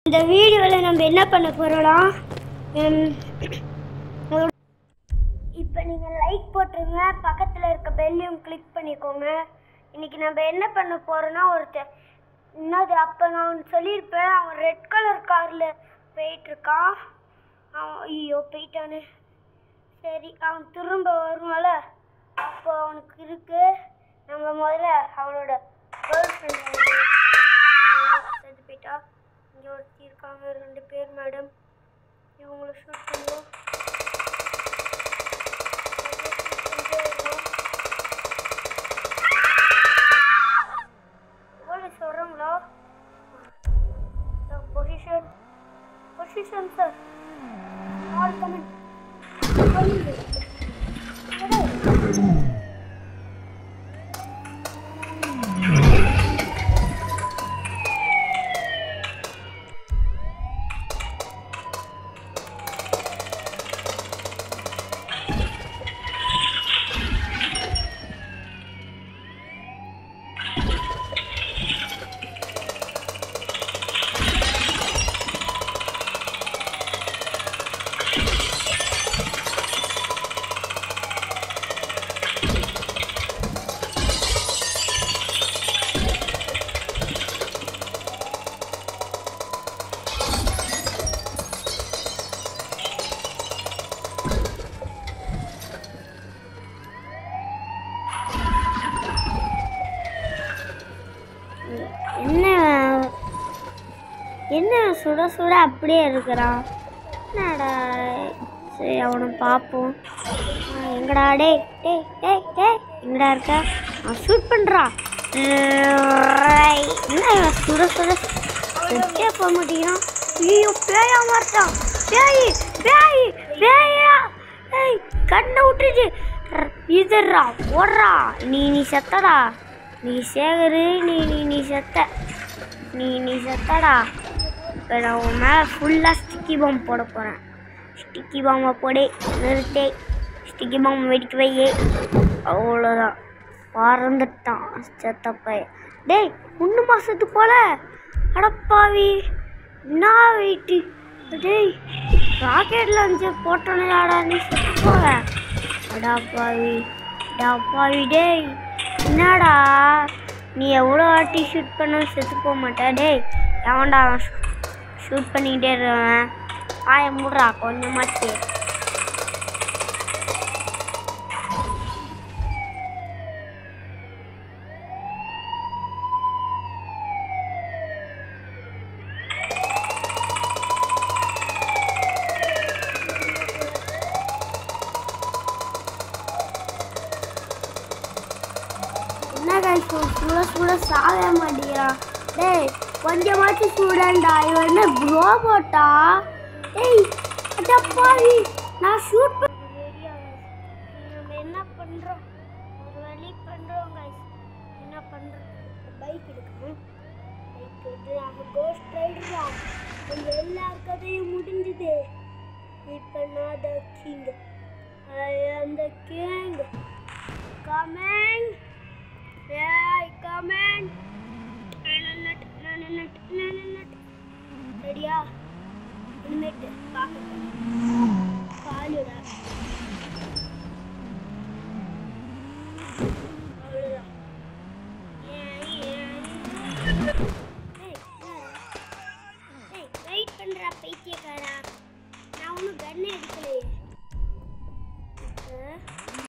இந்த வீடியோவில் நம்ம என்ன பண்ண போகிறோம்னா இப்போ நீங்கள் லைக் போட்டுருங்க, பக்கத்தில் இருக்க பெல்லையும் கிளிக் பண்ணிக்கோங்க. இன்றைக்கி நம்ம என்ன பண்ண போகிறோன்னா என்னது அப்போ நான் சொல்லியிருப்பேன், அவன் ரெட் கலர் காரில் போயிட்டுருக்கான். அவன் ஐயோ போயிட்டானு. சரி அவன் திரும்ப வருவான்ல, அப்போ அவனுக்கு இருக்கு. நம்ம முதல்ல அவனோட கேர்ள் ஃப்ரெண்ட் செத்து போயிட்டா. இங்கே ஒருத்தி இருக்காங்க, 2 பேர் மேடம். இவங்கள ஷூட் பண்ணுவோம். சொல்கிறாங்களா பொசிஷன் சார் ஆல் கமெண்ட் என்ன சுட சுட அப்படியே இருக்கிறான். என்னடா சரி அவனை பார்ப்போம். எங்கடா டே டே டே டே எங்கடா இருக்க? அவன் ஷூட் பண்ணுறான். என்ன சுட சுட செட்டே போக மாட்டேங்கிறான். ஐயோ பேயா மாட்டான். பேய் பேய் பேயா ஏய் கண்ணை விட்டுச்சு. இதுறா ஓடுறா. நீ செத்தடா. நீ சேகரு நீ செத்த. நீ செத்தடா. இப்போ நான் உன் மேலே ஃபுல்லாக ஸ்டிக்கி பாம்பு போட போகிறேன். ஸ்டிக்கி பாம்பை போடு, நிறுத்தே. ஸ்டிக்கி பாம்பு வெடிக்க வையே. அவ்வளோதான், பறந்துட்டான் செத்தப்பைய. டேய் 3 மாதத்து போல அடப்பாவி என்ன வெயிட்டு. டேய் ராக்கெட் லான்ச்சர் போட்டோன்னே நீ செத்து போக. அடாப்பாவி டேய் என்னடா நீ எவ்வளோ வாட்டி ஷூட் பண்ண செத்து போக மாட்டா. டேய் எவன்டா ஷூட் பண்ணிக்கிட்டே இருவேன். ஆய முடுறா கொஞ்சமாச்சு. என்ன சுட சாக மாட்டியா? டேய் கொஞ்சமாச்சும் சூடண்டா. இவன் என்ன ப்ரோ போட்டா? ஏய் அடப்பாவி நான் ஷூட் நம்ம என்ன பண்ணுறோம், ஒரு வழி பண்ணுறோம் கைஸ். என்ன பண்ணுறோம், பைக் எடுக்கணும். பைக் எடுத்து நம்ம கோஸ்ட் ரைடரா. நம்ம எல்லார் கதையும் முடிஞ்சுது. இப்போ நான் த king. I am the king. Coming ஏய் கமிங். ரெடியா? இனிமேட்டு பார்க்க காலுடா. அவ்வளோதான். வெயிட் பண்ணுறா பைத்தியக்காரா. நான் ஒன்றும் கண்ணே எடுக்கல.